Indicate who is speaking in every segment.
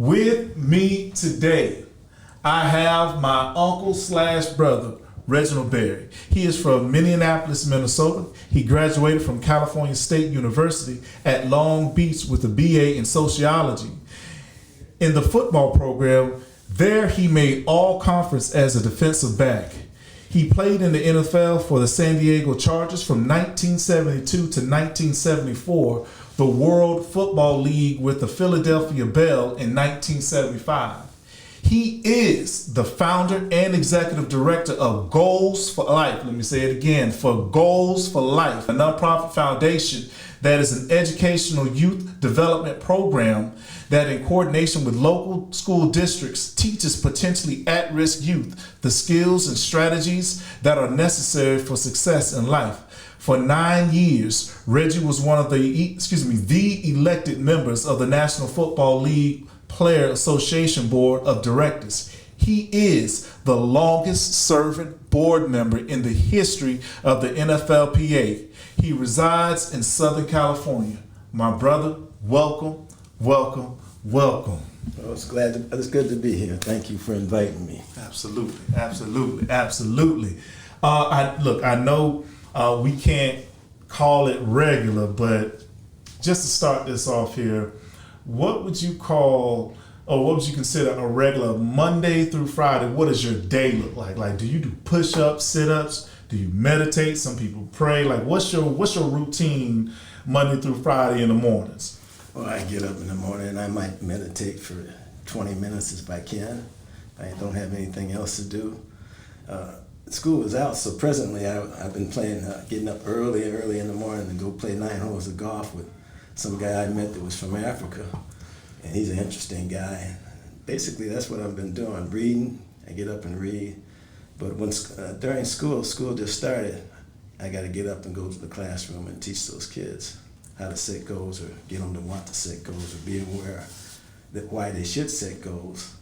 Speaker 1: With me today, I have my uncle slash brother, Reginald Berry. He is from Minneapolis, Minnesota. He graduated from California State University at Long Beach with a BA in sociology. In the football program, there he made all conference as a defensive back. He played in the NFL for the San Diego Chargers from 1972 to 1974, the World Football League with the Philadelphia Bell in 1975. He is the founder and executive director of Goals for Life. Let me say it again, for Goals for Life, a nonprofit foundation that is an educational youth development program that in coordination with local school districts teaches potentially at-risk youth the skills and strategies that are necessary for success in life. For 9 years, Reggie was one of the elected members of the National Football League Player Association Board of Directors. He is the longest serving board member in the history of the NFLPA. He resides in Southern California. My brother, welcome, welcome, welcome.
Speaker 2: Well, it's good to be here. Thank you for inviting me.
Speaker 1: Absolutely, absolutely, absolutely. I know we can't call it regular, but just to start this off here, what would you call, or what would you consider a regular Monday through Friday? What does your day look like? Like, do you do push-ups, sit-ups? Do you meditate? Some people pray. Like, what's your routine Monday through Friday in the mornings?
Speaker 2: Well, I get up in the morning and I might meditate for 20 minutes if I can. I don't have anything else to do. School is out, so presently I've been playing, getting up early in the morning to go play 9 holes of golf with some guy I met that was from Africa, and he's an interesting guy. Basically, that's what I've been doing, reading. I get up and read, but when during school just started, I got to get up and go to the classroom and teach those kids how to set goals, or get them to want to set goals, or be aware that why they should set goals,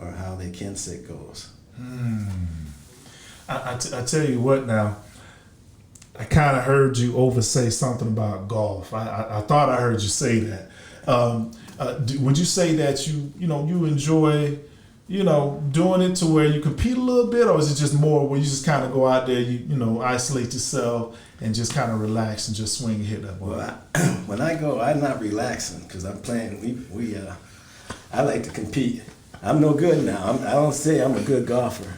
Speaker 2: or how they can set goals.
Speaker 1: I tell you what now, I kind of heard you say something about golf. I thought I heard you say that. Would you say that you enjoy, doing it to where you compete a little bit, or is it just more where you just kind of go out there, isolate yourself and just kind of relax and just swing and hit that ball?
Speaker 2: Well, when I go, I'm not relaxing because I'm playing. I like to compete. I'm no good now. I don't say I'm a good golfer,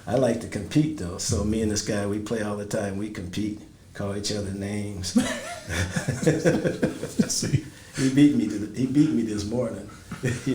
Speaker 2: I like to compete though. So me and this guy, we play all the time. We compete, call each other names.
Speaker 1: See,
Speaker 2: he beat me this morning.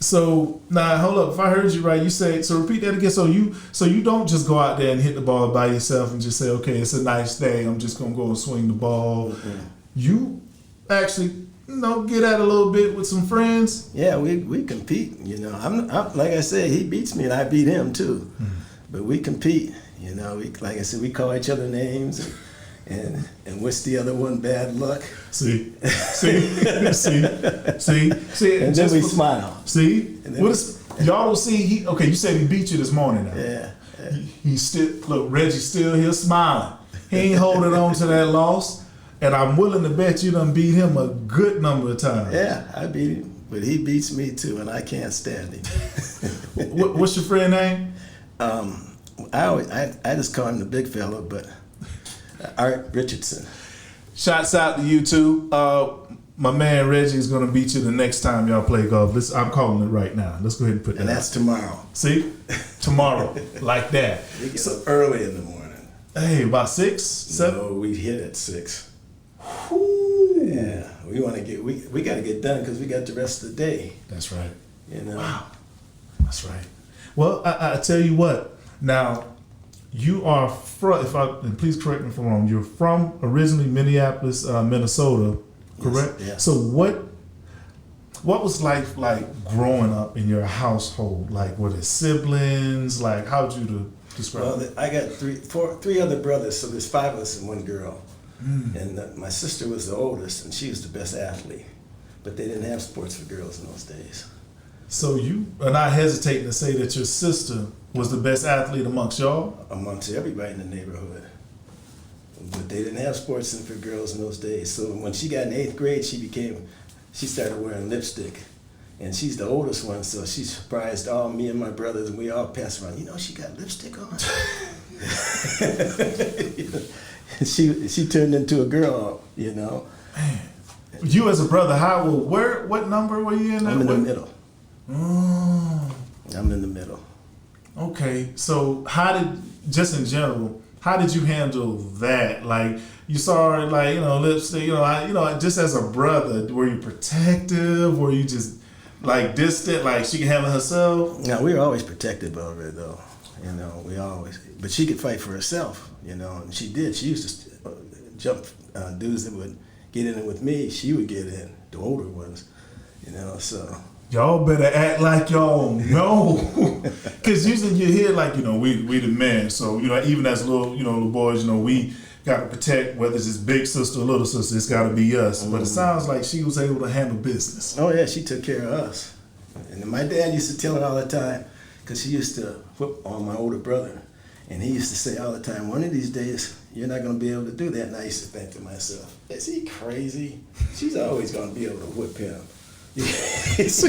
Speaker 1: So now hold up. If I heard you right, you say, so repeat that again. So you don't just go out there and hit the ball by yourself and just say, okay, it's a nice day, I'm just gonna go and swing the ball. Mm-hmm. You actually, get at it a little bit with some friends.
Speaker 2: Yeah, we compete. I'm like I said, he beats me and I beat him too. Mm-hmm. But we compete, like I said, we call each other names and wish the other one bad luck. See.
Speaker 1: And
Speaker 2: then we smile.
Speaker 1: See? Y'all don't see, you said he beat you this morning now.
Speaker 2: Yeah.
Speaker 1: He still, look, Reggie's still here smiling. He ain't holding on to that loss. And I'm willing to bet you done beat him a good number of times.
Speaker 2: Yeah, I beat him, but he beats me too, and I can't stand him.
Speaker 1: What's your friend name?
Speaker 2: I just call him the big fella, but Art Richardson.
Speaker 1: Shouts out to you too. My man Reggie is going to beat you the next time y'all play golf. I'm calling it right now. Let's go ahead and put that.
Speaker 2: And that's tomorrow.
Speaker 1: See? Tomorrow. Like that.
Speaker 2: We get up early in the morning.
Speaker 1: Hey, about 6, 7?
Speaker 2: No, we hit at 6.
Speaker 1: Whew.
Speaker 2: Yeah, we want to get we got to get done because we got the rest of the day.
Speaker 1: That's right.
Speaker 2: Wow.
Speaker 1: That's right. Well, I tell you what. Now, you are from, and please correct me if I'm wrong, you're from originally Minneapolis, Minnesota, correct?
Speaker 2: Yes. Yeah.
Speaker 1: So what was life like growing up in your household? Like, were there siblings? Like, how'd you describe it?
Speaker 2: Well, I got three other brothers, so there's 5 of us and 1 girl. And my sister was the oldest, and she was the best athlete. But they didn't have sports for girls in those days.
Speaker 1: So you are not hesitating to say that your sister was the best athlete amongst y'all?
Speaker 2: Amongst everybody in the neighborhood. But they didn't have sports for girls in those days. So when she got in 8th grade, she started wearing lipstick. And she's the oldest one, so she surprised all me and my brothers, and we all passed around. You know, she got lipstick on. she turned into a girl, you know.
Speaker 1: Man. You as a brother, what number were you in?
Speaker 2: I'm in the middle.
Speaker 1: Oh.
Speaker 2: I'm in the middle.
Speaker 1: Okay, so just in general, how did you handle that? Like, you saw her, like, lipstick, just as a brother, were you protective? Were you just, like, distant, like she can handle herself?
Speaker 2: No, we were always protective of her, though. But she could fight for herself, and she did. She used to jump dudes that would get in it with me. She would get in, the older ones, so.
Speaker 1: Y'all better act like y'all know. Because usually you hear, like, we the men. So, even as little boys, we got to protect, whether it's his big sister or little sister, it's got to be us. Mm-hmm. But it sounds like she was able to handle business.
Speaker 2: Oh, yeah, she took care of us. And my dad used to tell her all the time, because she used to whip on my older brother. And he used to say all the time, one of these days, you're not going to be able to do that. And I used to think to myself, is he crazy? She's always going to be able to whip him. Yeah, I used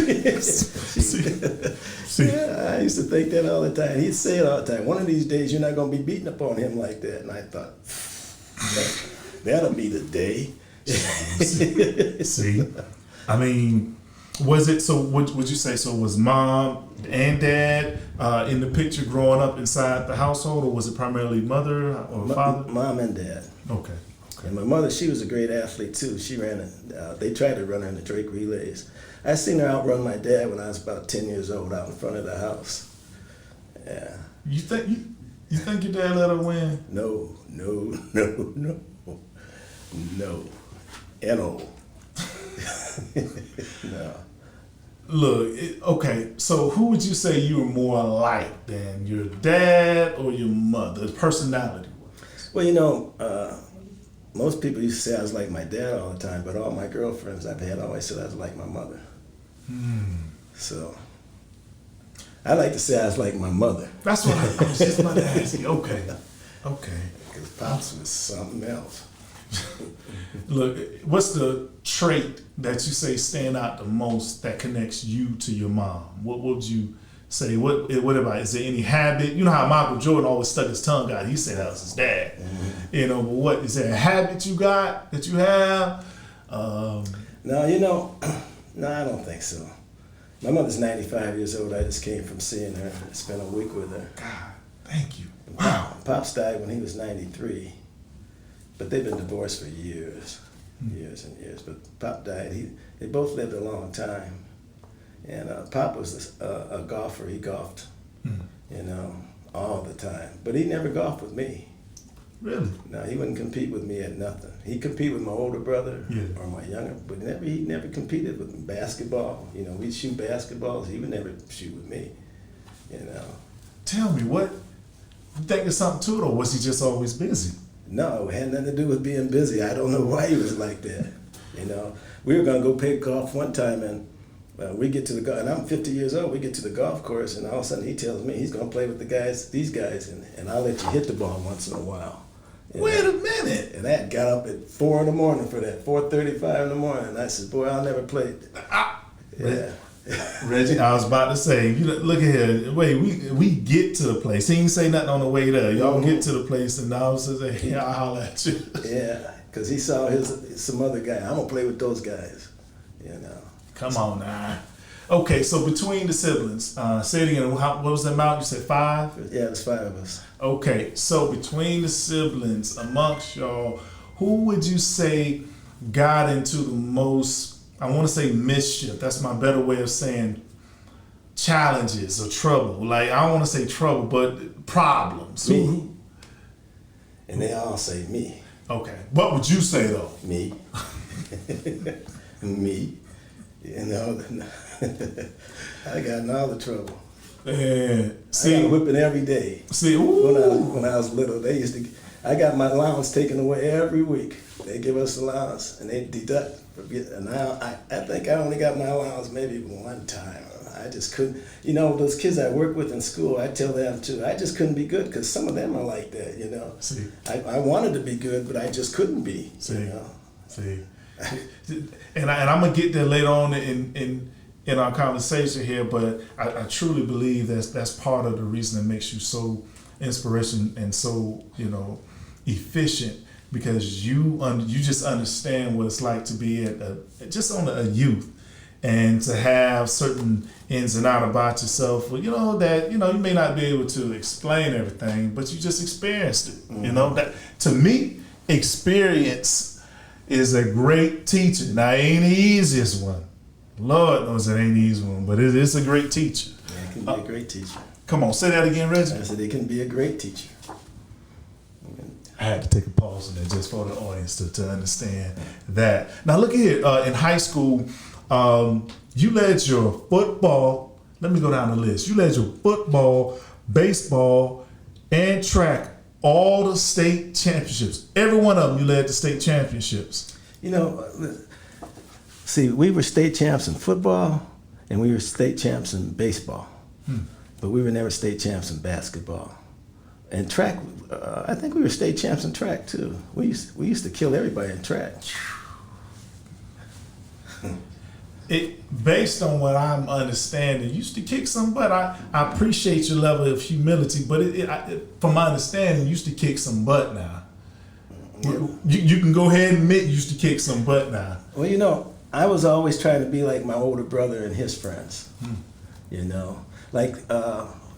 Speaker 2: to think that all the time. He'd say it all the time. One of these days, you're not going to be beating up on him like that. And I thought, that'll be the day.
Speaker 1: See, I mean, was it so? Would you say so? Was mom and dad in the picture growing up inside the household, or was it primarily mother or father?
Speaker 2: Mom and dad.
Speaker 1: Okay.
Speaker 2: And my mother, she was a great athlete too. She ran they tried to run her in the Drake relays. I seen her outrun my dad when I was about 10 years old out in front of the house. Yeah.
Speaker 1: You think your dad let her win?
Speaker 2: No. N-O. No.
Speaker 1: Look, okay, so who would you say you were more alike than, your dad or your mother, personality-wise?
Speaker 2: Well, most people used to say I was like my dad all the time, but all my girlfriends I've had always said I was like my mother. So I like to say I was like my mother.
Speaker 1: That's what I was just about to ask you. Okay.
Speaker 2: Because Pops was something else.
Speaker 1: Look, what's the trait that you say stand out the most that connects you to your mom? What would you say? What about? Is there any habit? You know how Michael Jordan always stuck his tongue out. He said that was his dad. Mm-hmm. But what is there a habit you got that you have?
Speaker 2: No, I don't think so. My mother's 95 years old. I just came from seeing her. I spent a week with her.
Speaker 1: God, thank you.
Speaker 2: Wow. Pops died when he was 93. But they've been divorced for years and years. But Pop died. They both lived a long time. And Pop was a golfer. He golfed, all the time. But he never golfed with me.
Speaker 1: Really?
Speaker 2: No, he wouldn't compete with me at nothing. He'd compete with my older brother or my younger, but he never competed with me. Basketball, we'd shoot basketballs. He would never shoot with me,
Speaker 1: Tell me, what, you think there's something to it, or was he just always busy?
Speaker 2: No, it had nothing to do with being busy. I don't know why he was like that. We were gonna go play golf one time, and we get to the golf, and I'm 50 years old. We get to the golf course, and all of a sudden he tells me he's gonna play with these guys, and I'll let you hit the ball once in a while.
Speaker 1: Wait a minute.
Speaker 2: And I got up at 4 in the morning for that, 4:35 in the morning. And I said, boy, I'll never play. Yeah.
Speaker 1: Reggie, I was about to say, look at here. Wait, we get to the place. He ain't say nothing on the way there. Y'all get to the place, and now he says, hey, I'll holler at you.
Speaker 2: Yeah, because he saw some other guy. I'm going to play with those guys,
Speaker 1: Come on now. Okay, so between the siblings, say it again, what was the amount? You said 5?
Speaker 2: Yeah, there's 5 of us.
Speaker 1: Okay, so between the siblings, amongst y'all, who would you say got into the most, I want to say mischief, that's my better way of saying challenges or trouble. Like, I don't want to say trouble, but problems.
Speaker 2: Me. And they all say me.
Speaker 1: Okay, what would you say though?
Speaker 2: Me. Me. I got in all the trouble.
Speaker 1: And
Speaker 2: I got a whipping every day.
Speaker 1: See,
Speaker 2: when I was little, I got my allowance taken away every week. They give us allowance and they deduct. And now I think I only got my allowance maybe one time. I just couldn't. Those kids I work with in school, I tell them too. I just couldn't be good because some of them are like that.
Speaker 1: See,
Speaker 2: I wanted to be good, but I just couldn't be.
Speaker 1: See. And I'm gonna get there later on in in our conversation here, but I truly believe that's part of the reason that makes you so inspiration and so, efficient, because you just understand what it's like to be just on a youth, and to have certain ins and outs about yourself, that you may not be able to explain everything, but you just experienced it.
Speaker 2: Mm-hmm.
Speaker 1: That, to me, experience is a great teacher. Now, it ain't the easiest one. Lord knows it ain't the easy one, but it's a great teacher.
Speaker 2: Yeah, it can be a great teacher.
Speaker 1: Come on, say that again, Reggie.
Speaker 2: I said it can be a great teacher.
Speaker 1: I had to take a pause on that just for the audience to understand that. Now, look here. In high school, you led your football. Let me go down the list. You led your football, baseball, and track, all the state championships. Every one of them, you led the state championships.
Speaker 2: See, we were state champs in football, and we were state champs in baseball, but we were never state champs in basketball. And track, I think we were state champs in track too. We used to kill everybody in track.
Speaker 1: Based on what I'm understanding, you used to kick some butt. I appreciate your level of humility, but from my understanding, you used to kick some butt now. You can go ahead and admit you used to kick some butt now.
Speaker 2: Well, I was always trying to be like my older brother and his friends.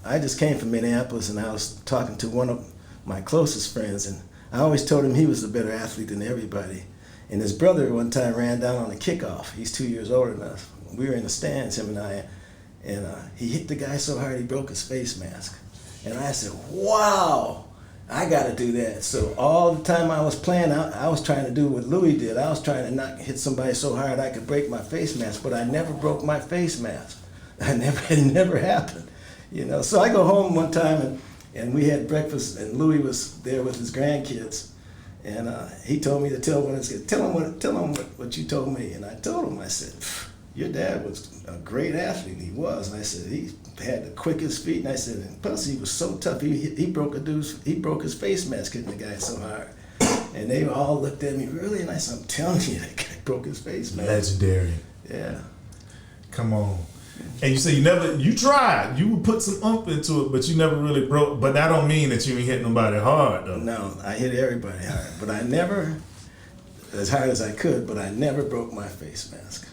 Speaker 2: I just came from Minneapolis, and I was talking to one of my closest friends, and I always told him he was a better athlete than everybody. And his brother one time ran down on a kickoff. He's 2 years older than us. We were in the stands, him and I, and he hit the guy so hard he broke his face mask. And I said, wow, I got to do that. So all the time I was playing, I was trying to do what Louis did. I was trying to hit somebody so hard I could break my face mask, but I never broke my face mask. It never happened. So I go home one time, and we had breakfast, and Louis was there with his grandkids, and he told me to tell one of his kids, tell him what you told me. And I told him, I said, your dad was a great athlete. He was. And I said, he had the quickest feet. And I said, and plus he was so tough. He broke his face mask hitting the guy so hard. And they all looked at me, really? And I said, I'm telling you, that guy broke his face mask.
Speaker 1: Legendary.
Speaker 2: Yeah.
Speaker 1: Come on. And you say you tried. You would put some oomph into it, but you never really broke. But that don't mean that you ain't hit nobody hard, though.
Speaker 2: No, I hit everybody hard. But I never, as hard as I could, but I never broke my face mask.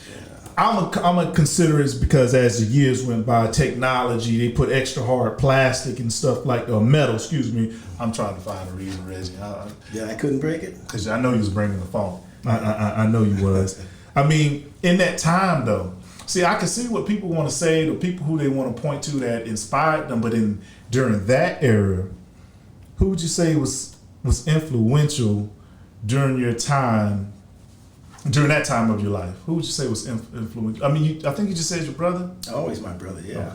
Speaker 2: Yeah.
Speaker 1: I'm gonna consider it because as the years went by, technology, they put extra hard plastic and stuff metal, excuse me. I'm trying to find a reason, Reggie.
Speaker 2: Yeah, I couldn't break it?
Speaker 1: Because I know you was bringing the phone. I know you was. I mean, in that time, though, see, I can see what people want to say, the people who they want to point to that inspired them, but during that era, who would you say was influential during your time, during that time of your life? Who would you say was influential? I mean, I think you just said your brother?
Speaker 2: Always my brother, yeah.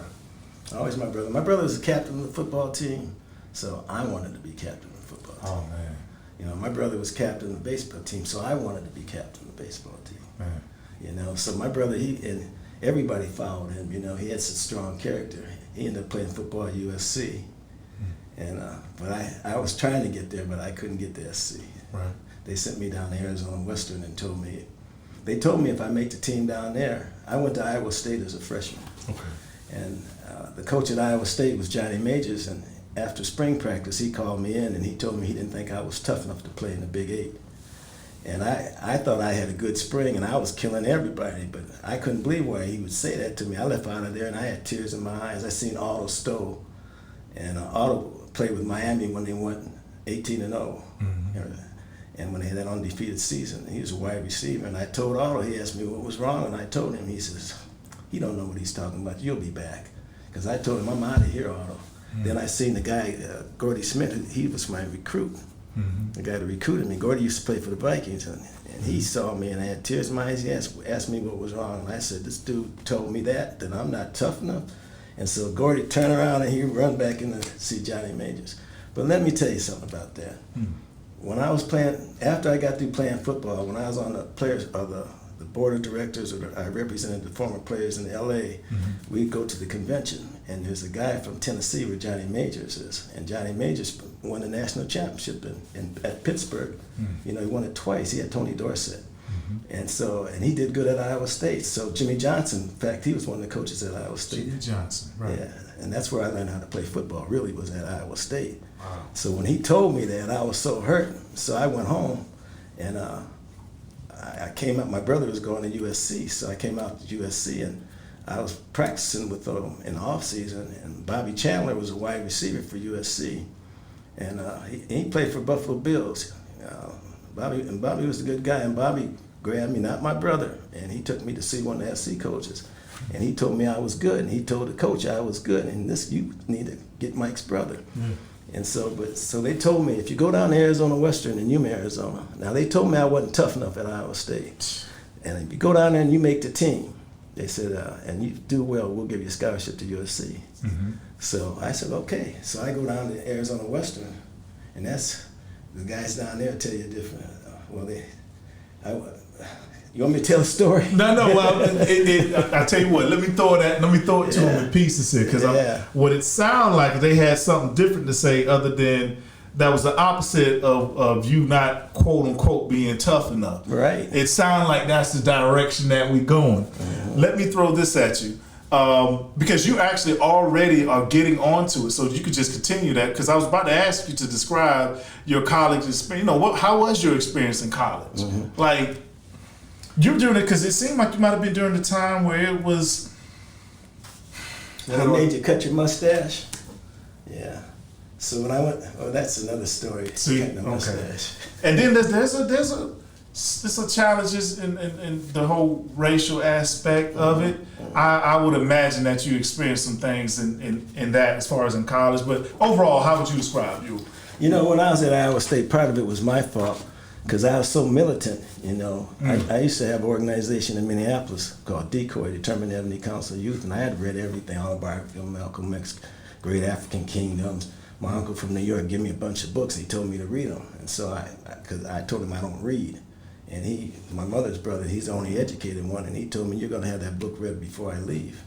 Speaker 2: Okay. Always my brother. My brother was the captain of the football team, so I wanted to be captain of the football team. Oh, man. My brother was captain of the baseball team, so I wanted to be captain of the baseball team. Man. So my brother, and everybody followed him. He had such strong character. He ended up playing football at USC, and but I was trying to get there, but I couldn't get to SC. Right. They sent me down to Arizona Western and told me if I make the team down there. I went to Iowa State as a freshman. Okay. And the coach at Iowa State was Johnny Majors, and after spring practice, he called me in and he told me he didn't think I was tough enough to play in the Big 8. And I thought I had a good spring and I was killing everybody, but I couldn't believe why he would say that to me. I left out of there and I had tears in my eyes. I seen Otto Stowe, and Otto played with Miami when they went 18-0. Mm-hmm. And when they had that undefeated season, he was a wide receiver. And I told Otto, he asked me what was wrong, and I told him, he says, he don't know what he's talking about. You'll be back. Because I told him, I'm out of here, Otto. Mm-hmm. Then I seen the guy, Gordy Smith, he was my recruit. Mm-hmm. The guy that recruited me. Gordy used to play for the Vikings, and he saw me, and I had tears in my eyes. He asked me what was wrong, and I said, this dude told me that I'm not tough enough. And so Gordy turned around, and he run back in to see Johnny Majors. But let me tell you something about that. Mm-hmm. When I was playing, after I got through playing football, when I was on the players of the board of directors, or I represented the former players in LA, mm-hmm. we'd go to the convention, and there's a guy from Tennessee where Johnny Majors is, and Johnny Majors won the national championship at Pittsburgh. Mm-hmm. He won it twice. He had Tony Dorsett. Mm-hmm. And he did good at Iowa State. So Jimmy Johnson, in fact, he was one of the coaches at Iowa State.
Speaker 1: Jimmy Johnson, right.
Speaker 2: Yeah, and that's where I learned how to play football, really, was at Iowa State.
Speaker 1: Wow.
Speaker 2: So when he told me that, I was so hurt. So I went home, and I came out. My brother was going to USC, so I came out to USC, and I was practicing with them in the off season. And Bobby Chandler was a wide receiver for USC, and he played for Buffalo Bills. Bobby was a good guy, and Bobby grabbed me, not my brother, and he took me to see one of the SC coaches, and he told me I was good, and he told the coach I was good, and you need to get Mike's brother. And so they told me, if you go down to Arizona Western in Yuma, Arizona, now they told me I wasn't tough enough at Iowa State, and if you go down there and you make the team, they said, and you do well, we'll give you a scholarship to USC. So I said, okay. So I go down to Arizona Western, and the guys down there tell you different. You want me to tell a story?
Speaker 1: No. Well, I tell you what. Let me throw it to them in pieces here, because what it sounded like, they had something different to say other than that was the opposite of you not quote unquote being tough enough.
Speaker 2: Right.
Speaker 1: It sounded like that's the direction that we're going. Let me throw this at you. Because you actually already are getting onto it, so you could just continue that. Because I was about to ask you to describe your college experience. How was your experience in college? Like, you're doing it because it seemed like you might have been during the time where it was.
Speaker 2: When I made you cut your mustache. Yeah. So when I went, that's another story. Cutting the mustache.
Speaker 1: And then there's a challenges in the whole racial aspect of it. I would imagine that you experienced some things in that as far as in college, but overall, how would you describe you?
Speaker 2: When I was at Iowa State, part of it was my fault because I was so militant, I used to have an organization in Minneapolis called Decoy, Determined Ebony Council of Youth, and I had read everything, autobiography of Malcolm X, Great African Kingdoms. My uncle from New York gave me a bunch of books. He told me to read them, and so because I told him I don't read. And my mother's brother, he's the only educated one, and he told me, you're going to have that book read before I leave.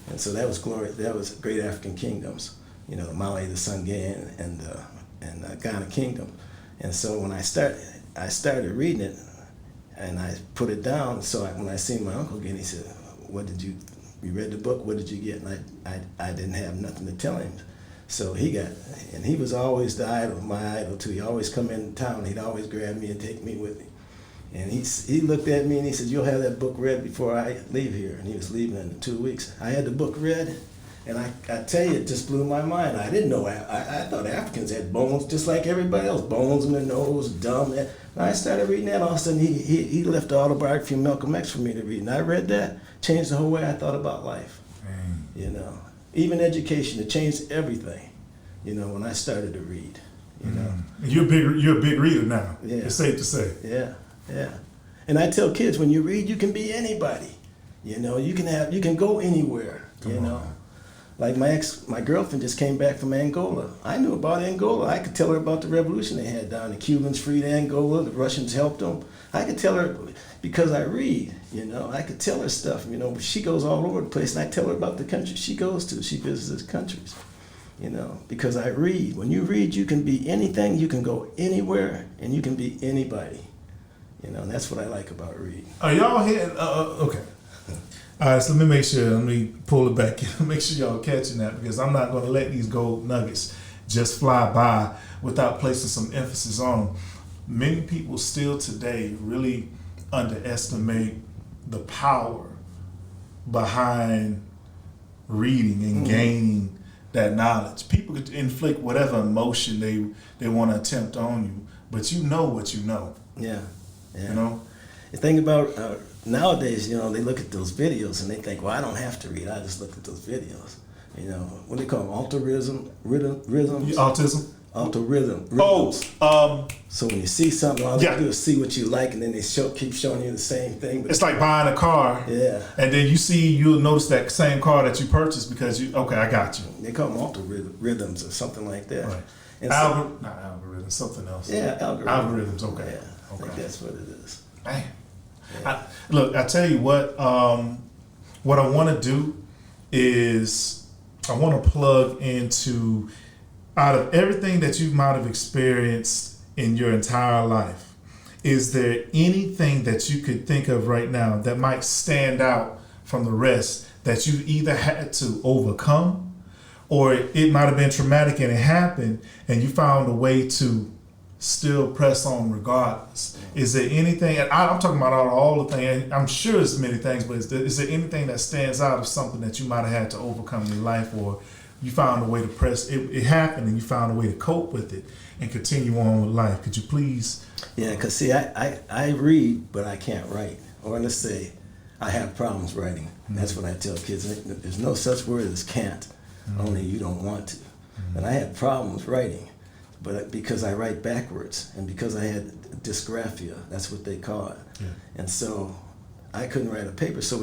Speaker 2: And so that was that was Great African Kingdoms, the Mali, the Sangay, and Ghana Kingdom. And so when I started reading it, and I put it down, so when I seen my uncle again, he said, you read the book, what did you get? And I didn't have nothing to tell him. So he was always my idol too. He always come in town, he'd always grab me and take me with him. And he looked at me and he said, you'll have that book read before I leave here. And he was leaving in 2 weeks. I had the book read, and I tell you, it just blew my mind. I didn't know, I thought Africans had bones just like everybody else, bones in their nose, dumb. And I started reading that, all of a sudden he left the autobiography of Malcolm X for me to read. And I read that, changed the whole way I thought about life. Even education, it changed everything, when I started to read,
Speaker 1: You're a big reader now. Yeah. It's safe to say.
Speaker 2: Yeah. And I tell kids, when you read, you can be anybody. You can go anywhere. Like my girlfriend just came back from Angola. I knew about Angola. I could tell her about the revolution they had down. The Cubans freed Angola. The Russians helped them. I could tell her because I read. I could tell her stuff. She goes all over the place, and I tell her about the country she goes to. She visits countries. Because I read. When you read, you can be anything. You can go anywhere, and you can be anybody. And that's what I like about reading.
Speaker 1: Are y'all here? Okay. All right, so let me pull it back in. Make sure y'all catching that, because I'm not going to let these gold nuggets just fly by without placing some emphasis on them. Many people still today really underestimate the power behind reading and gaining that knowledge. People could inflict whatever emotion they want to attempt on you, but you know what you know.
Speaker 2: Yeah. The thing about nowadays, they look at those videos and they think, well, I don't have to read. I just look at those videos. What do they call them? Rhythms?
Speaker 1: Autism?
Speaker 2: Rhythms. So when you see something, all they do is see what you like, and then they keep showing you the same thing. But
Speaker 1: it's like buying a car.
Speaker 2: Yeah.
Speaker 1: And then you'll notice that same car that you purchased because I got you.
Speaker 2: They call them rhythms or something like that.
Speaker 1: Right.
Speaker 2: And
Speaker 1: not algorithms, something else.
Speaker 2: Yeah,
Speaker 1: algorithms. Okay.
Speaker 2: Yeah. I think that's what it is.
Speaker 1: Man. Yeah. I tell you what I want to do is I want to plug into, out of everything that you might have experienced in your entire life, is there anything that you could think of right now that might stand out from the rest that you either had to overcome, or it might have been traumatic and it happened and you found a way to still press on regardless? Is there anything, and I'm talking about all the things, I'm sure there's many things, but is there anything that stands out of something that you might have had to overcome in your life, or you found a way to press, it happened and you found a way to cope with it and continue on with life? Could you please?
Speaker 2: Yeah, because see, I read, but I can't write. Or let's say I have problems writing. That's what I tell kids. There's no such word as can't, only you don't want to. And I had problems writing, but because I write backwards and because I had dysgraphia, that's what they call it.
Speaker 1: Yeah.
Speaker 2: And so I couldn't write a paper. So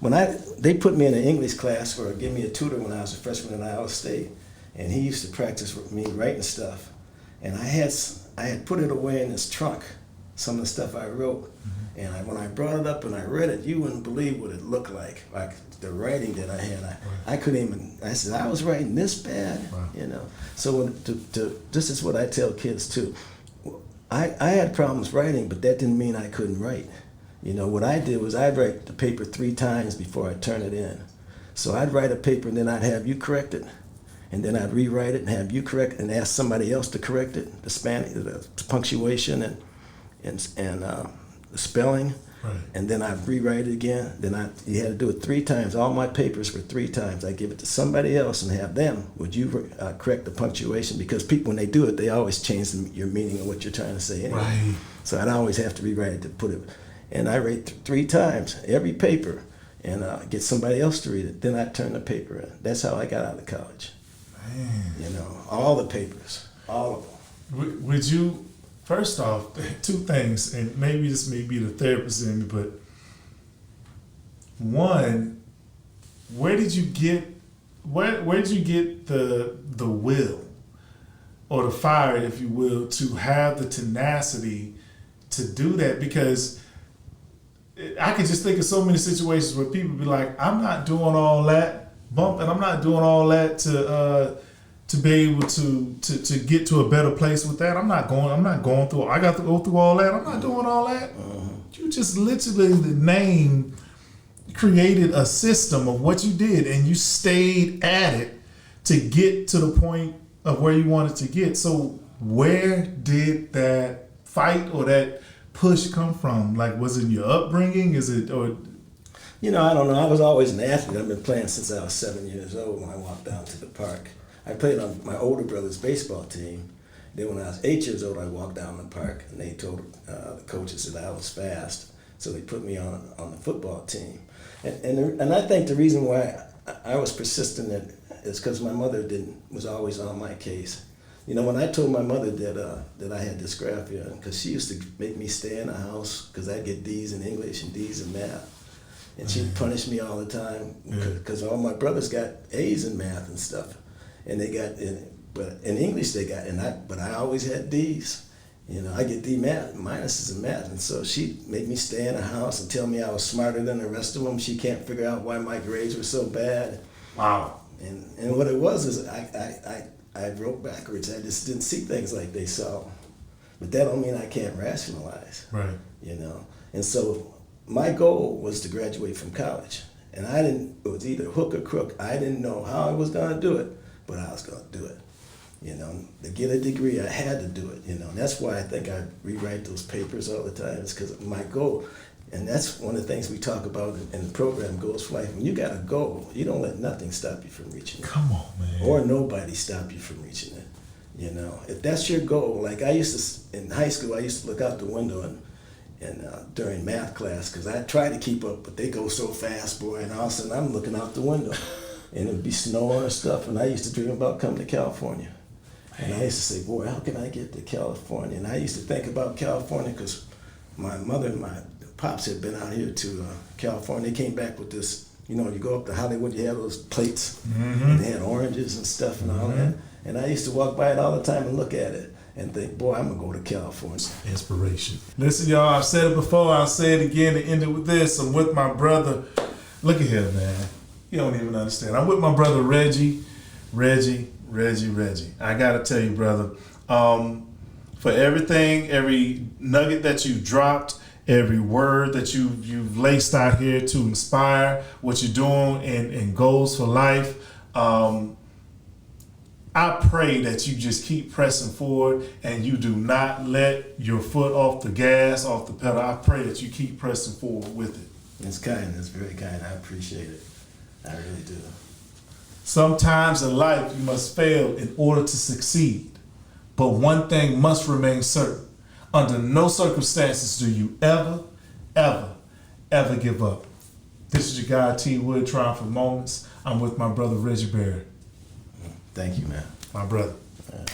Speaker 2: when they put me in an English class or give me a tutor when I was a freshman at Iowa State, and he used to practice with me writing stuff, and I had put it away in his trunk, some of the stuff I wrote. And when I brought it up and I read it, you wouldn't believe what it looked like the writing that I had. I couldn't even, I said, I was writing this bad, you know. So this is what I tell kids too. I had problems writing, but that didn't mean I couldn't write. You know, what I did was I'd write the paper 3 times before I turn it in. So I'd write a paper and then I'd have you correct it. And then I'd rewrite it and have you correct it and ask somebody else to correct it, the punctuation and the spelling.
Speaker 1: Right.
Speaker 2: And then I'd rewrite it again. Then you had to do it 3 times. All my papers were 3 times. I give it to somebody else and have them, would you correct the punctuation? Because people, when they do it, they always change your meaning of what you're trying to say anyway.
Speaker 1: Right.
Speaker 2: So I'd always have to rewrite it to put it. And I write 3 times, every paper, and get somebody else to read it. Then I'd turn the paper in. That's how I got out of college.
Speaker 1: Man.
Speaker 2: You know, all the papers, all of them.
Speaker 1: Would you, first off, 2 things, and maybe this may be the therapist in me, but one, where did you get the will or the fire, if you will, to have the tenacity to do that? Because I can just think of so many situations where people be like, I'm not doing all that bumping, I'm not doing all that to be able to get to a better place with that. I'm not going through, I got to go through all that. I'm not doing all that. You just literally, the name created a system of what you did, and you stayed at it to get to the point of where you wanted to get. So where did that fight or that push come from? Like, was it your upbringing? Is it, or?
Speaker 2: You know, I don't know. I was always an athlete. I've been playing since I was 7 years old when I walked down to the park. I played on my older brother's baseball team. Then when I was 8 years old, I walked down the park, and they told the coaches that I was fast, so they put me on the football team. And I think the reason why I was persistent is because my mother was always on my case. You know, when I told my mother that I had dysgraphia, because she used to make me stay in the house because I'd get D's in English and D's in math. And she'd punish me all the time because all my brothers got A's in math and stuff. And they got, but in English they got, but I always had D's. You know, I get D minuses in math. And so she'd make me stay in the house and tell me I was smarter than the rest of them. She can't figure out why my grades were so bad.
Speaker 1: Wow.
Speaker 2: And what it was is I wrote backwards. I just didn't see things like they saw. But that don't mean I can't rationalize.
Speaker 1: Right.
Speaker 2: You know? And so my goal was to graduate from college. And it was either hook or crook. I didn't know how I was going to do it, but I was going to do it. You know, to get a degree, I had to do it, you know. And that's why I think I rewrite those papers all the time. It's because my goal, and that's one of the things we talk about in the program, Goals for Life. When you got a goal, you don't let nothing stop you from reaching it.
Speaker 1: Come on, man.
Speaker 2: Or nobody stop you from reaching it. You know, if that's your goal, like I used to, in high school, I used to look out the window and during math class, because I tried to keep up, but they go so fast, boy, and all of a sudden I'm looking out the window. And it would be snowing and stuff, and I used to dream about coming to California. And I used to say, boy, how can I get to California? And I used to think about California because my mother and my pops had been out here to California. They came back with this, you know, you go up to Hollywood, you have those plates, and they had oranges and stuff and all that. And I used to walk by it all the time and look at it and think, boy, I'm going to go to California.
Speaker 1: Inspiration. Listen, y'all, I've said it before, I'll say it again to end it with this. I'm with my brother. Look at here, man. You don't even understand. I'm with my brother, Reggie. I gotta tell you, brother, for everything, every nugget that you dropped, every word that you've laced out here to inspire what you're doing and goals for life. I pray that you just keep pressing forward and you do not let your foot off the gas, off the pedal. I pray that you keep pressing forward with it.
Speaker 2: It's kind. It's very kind. I appreciate it. I really do.
Speaker 1: Sometimes in life you must fail in order to succeed. But one thing must remain certain. Under no circumstances do you ever, ever, ever give up. This is your guy T. Wood, Triumphant Moments. I'm with my brother Reggie Berry.
Speaker 2: Thank you, man.
Speaker 1: My brother.
Speaker 2: Yeah.